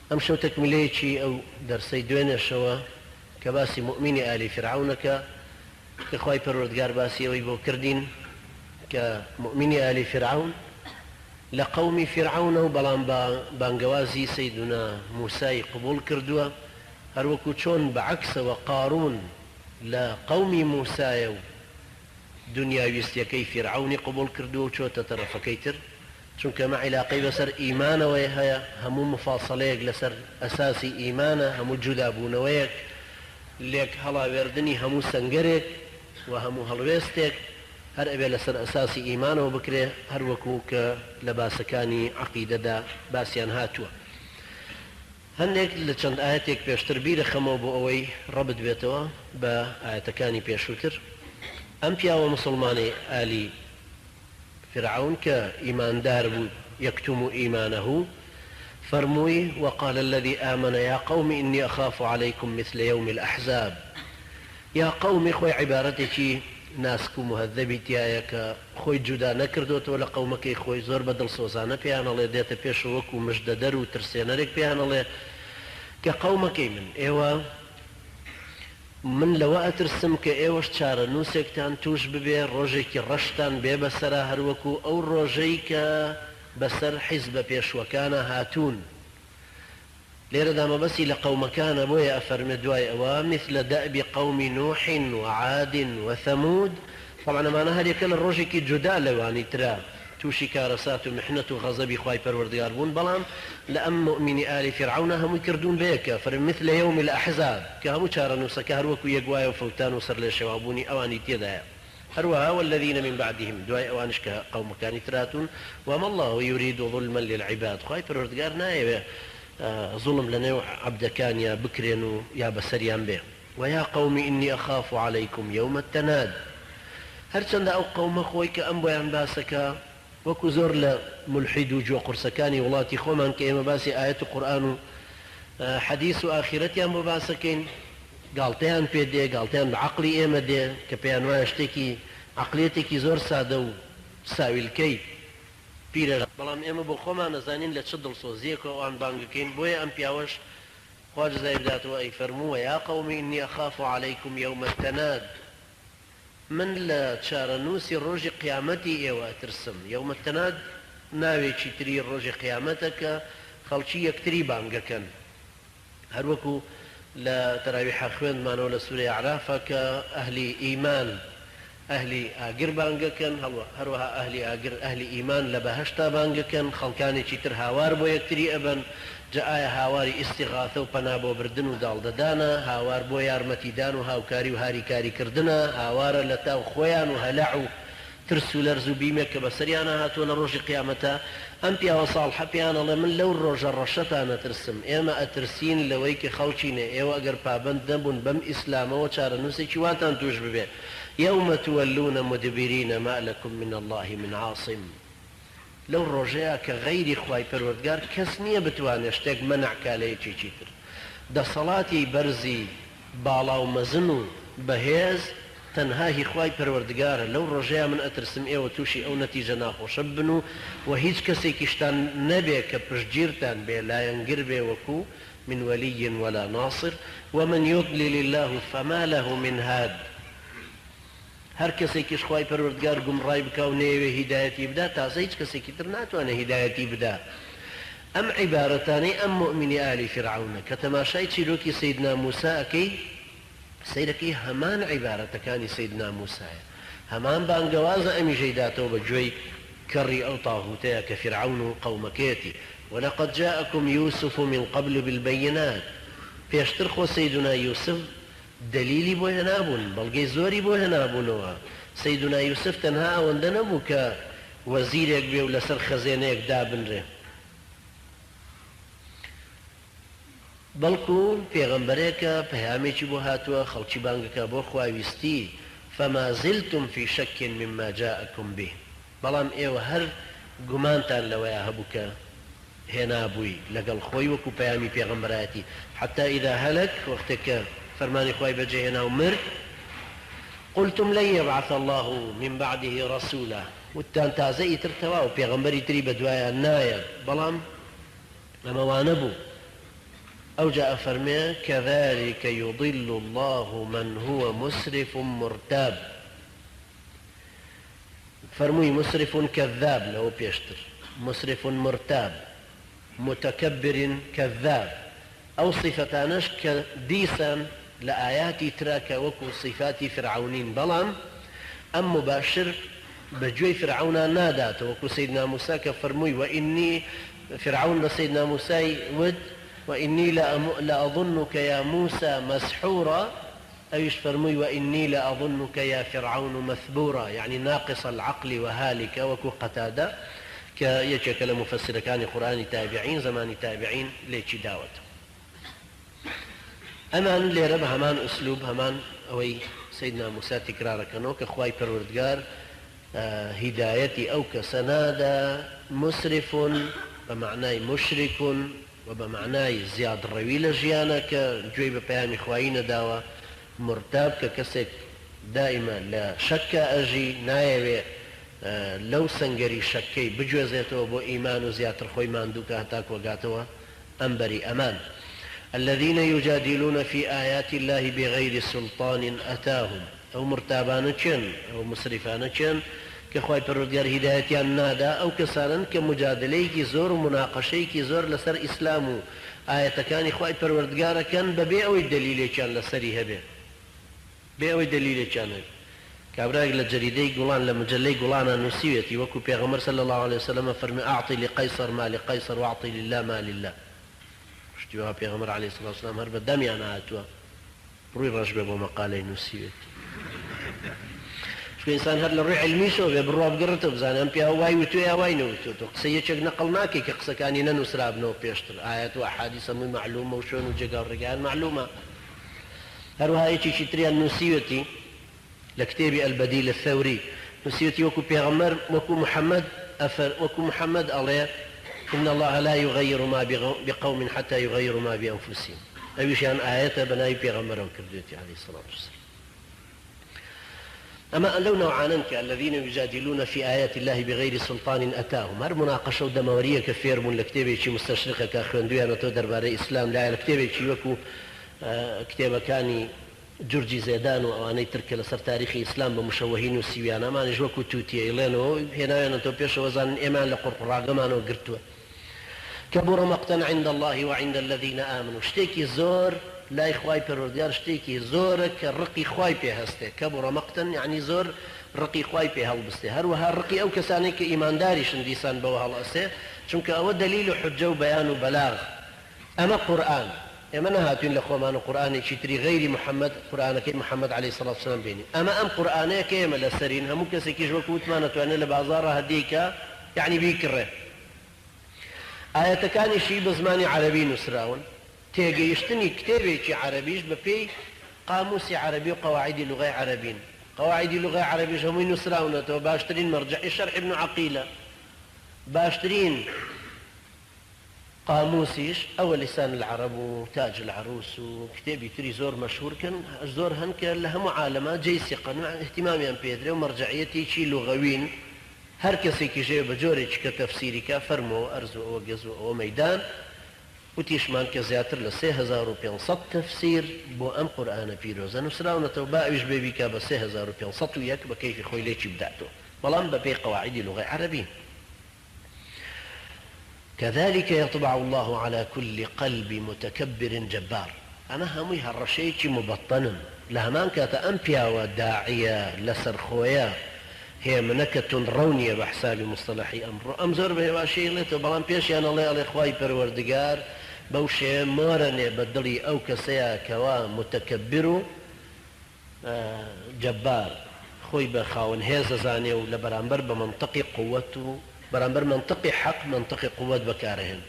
ئەم شەو تەکمیلەیەکی ئەو دەرسەی دوێنێشەوە کە باسی مؤمنی ئالی فیرعونەکە کە خوای پەروەردگار باسی ئەوەی بۆ کردین کە مؤمنی ئالی فیرعون لە قەومی فیرعونە و بەڵام بانگەوازی سەیدنا موسای قبول کردووە، هەروەکو چۆن بەعەکسەوە قارون لە قەومی موسایە و دنیاویستیەکەی فیرعونی قبول کردووە و چۆتە تەرەفەکەی تر، چونکە مە عیلاقەی بەسەر ئیمانەوەی هەیە، هەموو مفاصلەیەک لەسەر ئەساسی ئیمانە، هەموو جودابوونەوەیەک لێک هەڵاوێردنی هەموو سەنگەرێک و هەموو هەڵوێستێک هەر ئەبێ لەسەر ئەساسی ئیمانەوە بکرێ، هەروەکو کە لە باسەکانی عەقیدەدا باسییان هاتووە. هەندێک لە چەند ئاەتێک پێشتر بیرە خەمەوە بۆ ئەوەی ڕەبت بێتەوە بە ئاەتەکانی پێشووتر. ئەم پیاوە مسلمانی ئالی فرعون کە ئیماندار بوو یەکتوم ئیمانەه فەرمووی وقال الذي آمن يا قوم إني أخاف عليكم مثل يوم الأحزاب. یا قومی خۆی عیبارەتێکی ناسک و مهذەبی تایە کە خۆی جودا نەکردوتەوە لە قەومەکەی خۆی، زۆر بە دڵسۆزانە پێیانەڵێ، دێتە پێش وەکو مژدەدەر و ترسێنەرێک پێیانەڵێ کە قەومەکەی من لەوە ئەترسم کە ئێوەش چارە نووسێکتان توش ببێ، ڕۆژێکی ڕەشتان بێ بەسەرا، هەروەکو ئەو ڕۆژەی کە بەسەر حیزبە پێشوەکانە هاتوون. لێرەدا مەبەسی لە قەومەکانە، بۆیە ئەفەرمێ دوای ئەوە مثل دەئب قەومی نوح وعاد وثەمود. طبعا ئەمانە هەرێکە لە ڕۆژێکی جودا لەوانی ترا تووشی کارەسات و محنەت و غەزەبی خوای پەروەردگار بوون، بەڵام لە ئەم مؤمنی ئالی فیرعونە هەمووی کردوون بەیەکە، فەرمێ مثل یوم الأحزاب کە هەموو چارە نووسەکە هەروەکو یەک وایە و فەوتان و سەر لێ شێوابوونی ئەوانی تێدایە. هەروەها والذین من بعدهم دوای ئەوانش کە قەومەکانی تراتون وما الله يريد ظلما للعباد. خوای پەروەردگار نایەوێ ظلم لەنێو عەبدەکانیا بکرێن و یا بەسەریان بێ. ويا قوم إني أخاف عليكم يوم التناد. هەرچەندە ئەو قەومە خۆی کە ئەم بۆیان باسەکە وەکو زۆر لە ملحید و جۆ قورسەکانی وڵاتی خۆمان کە ئێمە باسی ئاەت و قورئان و حەدیث و ئاخرەتیان بۆ باسەکەین، گاڵتەیان پێ دێ، گاڵتەیان بە عەقڵی ئێمە دێ کە پێیان وایە شتێکی عەقڵیەتێکی زۆر سادە و ساویلکەی پیرە، بەڵام ئێمە بۆ خۆمان نەزانین لە چ دڵسۆزیەکە ئەوان بانگەکەین. بۆیە ئەم پیاوەش خوا جزای بداتەوە، ئەی فەرمووە یا قەومی ئینی ئەخاف عەلەیکم یەومە التەناد، من لە چارەنووسی ڕۆژی قیامەتی ئێوە ئەترسم. یەومە التەناد ناوێکی تری ڕۆژی قیامەتە کە خەڵکی یەکتری بانگەکەن، هەروەکو لە تەراویحە خوێندمانەوە لە سوورەی عەرافە کە ئەهلی ئیمان ئەهلی ئاگر بانگەکەن، هەروەها ئەهلی ئاگر ئەهلی ئیمان لە بەهەشتا بانگەکەن، خەڵکانێکی تر هاوار بۆ یەکتری ئەبن. جا ئایا هاواری ئیستیغاثە و پەنا بۆ بردن و داڵدەدانە، هاوار بۆ یارمەتیدان و هاوکاری و هاریکاریکردنە، هاوارە لە تاو خۆیان و هەلع و ترس و لەرز و بیمێک کە بەسەریانە هاتووە لە ڕۆژی قیامەتە. ئەم پیاوە ساڵحە پێیانەڵێ من لەو ڕۆژە ڕەشەتان ئەترسم، ئێمە ئەترسین لەوەی کە خەڵکینێ، ئێوە ئەگەر پابەند نەبوون بەم ئیسلامەوە چارەنووسێکی واتان توش ببێ. يوم تولون مدبرين ما لكم من الله من عاصم. لو ڕۆژەیە کە غەیری خوای پەروەردگار کەس نییە بتوانێت شتێک مەنعکا لە یەکێکی تر. دەسەڵاتی بەرزی باڵا و مەزن و بەهێز تەنها هی خوای پەروەردگارە. لەو ڕۆژەیە من ئەترسم ئێوە تووشی ئەو نەتیجە ناخۆشە بن و هیچ کەسێکیشتان نەبێ کە پشتگیرتان بێ، لایەنگر بێ وەکو من ولي ولا ناصر ومن يضلل الله فما له من هاد. هەر کەسێکیش خوای پەروەردگار گومڕای بکا و نەیەوێ هیدایەتی بدا، تازە هیچ کەسێکی تر ناتوانێت هیدایەتی بدا. ئەم عیبارەتانەی ئەم مؤمنی ئالی فیرعونە کە تەماشای چیرۆکی سەیدنا موسا ئەکەی، سەیرەکەی هەمان عیبارەتەکانی سەیدنا موسایە، هەمان بانگەوازە ئەمیژەی داتەوە بە گوێی کەڕی ئەو تاغوتەیە کە فیرعون و قەومەکەیەتی. ولقد جاءكم يوسف من قبل بالبينات. پێشتر خۆ سەیدنا یوسف دلیلی بۆ هێنابوون، بەڵگەی زۆری بۆ هێنابوونەوە. سەیدنا یوسف تەنها ئەوەندە نەبوو کە وەزیرێک بێ و لەسەر خەزێنەیەک دابنرێ، بەڵکو پێغەمبەرێکە پەیامێکی بۆ هاتووە، خەڵکی بانگەکە بۆ خواویستی فما زلتم في شك مما جاءكم به. بەڵام ئێوە هەر گومانتان لەوەیە هەبوو کە هێنابووی لەگەڵ خۆی وەکو پەیامی پێغەمبەرایەتی، حتى إذا هەلك وەختێکە فەرمانی خوای بەجێهێنا و مرد، قلتم لن يبعث الله من بعده رسولا. وتان تازە ئیتر تەواو پێغەمبەری تری بە دوایان نایە، بەڵام ئەمەوانە بوو أو جاء فرمي كذلك يضل الله من هو مسرف مرتاب. فرموي مسرف كذاب لو بيشتر، مسرف مرتاب، متكبر كذاب، أو صفتانش كديسا لآياتي تراك وكو صفات فرعونين. بلان أم مباشر بجوي فرعون نادات وكو سيدنا موسى كفرموي وإني فرعون لسيدنا موسى ود وإني لأظنك يا موسى مسحورا، أيش فرموي وإني لأظنك يا فرعون مثبورا، يعني ناقص العقل وهالك وكو قتادة كيشك لمفسر كان قرآن تابعين زمان تابعين ليش داوت. أمان ليرب همان أسلوب همان أوي سيدنا موسى تكرار كانوا كخواي پروردگار هدايتي أو كسنادا مسرف بمعنى مشرك وبمعنى زياد الرويلة جيانا كجوي ببيامي خواينا داوا مرتاب ككسك دائما لا شك أجي نايوي لو سنگري شكي بجوزيتو بو إيمان زيادر خوي ماندوك هتاك وقاتوا أنبري أمان. الذين يجادلون في آيات الله بغير سلطان أتاهم، أو مرتابان چن أو مسرفان چن كخواي پروردگار هدايتيان نادا أو كسانن كمجادليكي زور مناقشيكي زور لسر إسلامو آية كان خواي پروردگار كان ببي أو الدليل كان لسري هبه بي أو الدليل كان كابراق لجريدي قولان لمجلي قولان نسيوتي وكو بيغمر صلى الله عليه وسلم فرمي أعطي لقيصر ما لقيصر وأعطي لله ما لله. شتوها بيغمر عليه الصلاة والسلام هرب الدمي أنا آتوا روي رجبه بمقالي نسيوتي شو إنسان هذا الروي علمي شو برواب قرته بزان أم بيها واي وتويا واي نوتو قصية نقلناكي كقصة كاني ننسراب نو بيشتر آيات وأحاديث من معلومة وشون وجقا الرجال معلومة. هروها ايشي شتريا نسيوتي لكتابي البديل الثوري نسيوتي وكو بيغمر وكو محمد وكو محمد عليه إن الله لا يغير ما بقوم حتى يغيروا ما بأنفسهم. أيش يعني آيات بناي بيغمر وكردوتي عليه الصلاة والسلام. أما لو نوعان الذين يجادلون في آيات الله بغير سلطان أتاهم هر مناقشة ودمورية كفير من لكتابي شي مستشرقة كاخوندويا نتو درباري إسلام لا لكتابي شي وكو كتابة كاني جورجي زيدان وأنا ترك لسر تاريخ الإسلام بمشوهين والسيويانا ما نجوكو توتي إلينو هنا نتو بيش وزن إيمان لقرقراغمان وقرتوا. كبر مقتا عند الله وعند الذين آمنوا شتيكي زور لا إخواي پروردگار شتيكي زورك الرقي خواي بيه هسته. كبر مقتا يعني زور رقي خواي بيه هلبسته. هروها الرقي أو كسانيك إيمان داري شنديسان بوها الأسته چونك أو دليل حجة وبيان وبلاغ. أما قرآن اما نهاتين لخومان قرآن شتري غير محمد قرآن كي محمد عليه الصلاة والسلام بيني أما أم قرآن كيما لسرين هم كسيكيش وكوت ما نتوانا لبازارها هديك يعني بيكره آية كان شي بزماني عربي نسراون تيجي يشتني كتابي شي عربيش بفي قاموس عربي وقواعد لغة عربين قواعد لغة عربيش هم نسراون باشترين مرجع الشرح ابن عقيلة باشترين قاموسيش أو لسان العرب وتاج العروس وكتابي تري زور مشهور كان زور هنك لها معالمة جيسقا مع اهتمامي أم بيدري ومرجعيتي شي لغوين هر كسي كي جاي بجوريش كتفسيري كفرمو أرزو أو جزو أو ميدان وتيشمان كزياتر لسي 1500 تفسير بو أم قرآن بيروزا نسراونا توباء يجبي بيكا بسي 1500 وياك بكيف خوي ليش بدأتو بلان ببي قواعد لغة عربين. كذلك يطبع الله على كل قلب متكبر جبار. أنا همي هالرشيك مبطنا لهمان كاتا أمبيا وداعية لسرخويا هي منكة رونية بحساب مصطلحي أمر أمزور به واشي لتو بلان بيش يعني الله على إخواي پروردگار بوشي مارني بدلي أو كسيا كوا متكبر جبار خوي بخاون هيزا زاني ولبرانبر بمنطقي قوته برانبر منطقي حق منطقي قوة بكارهن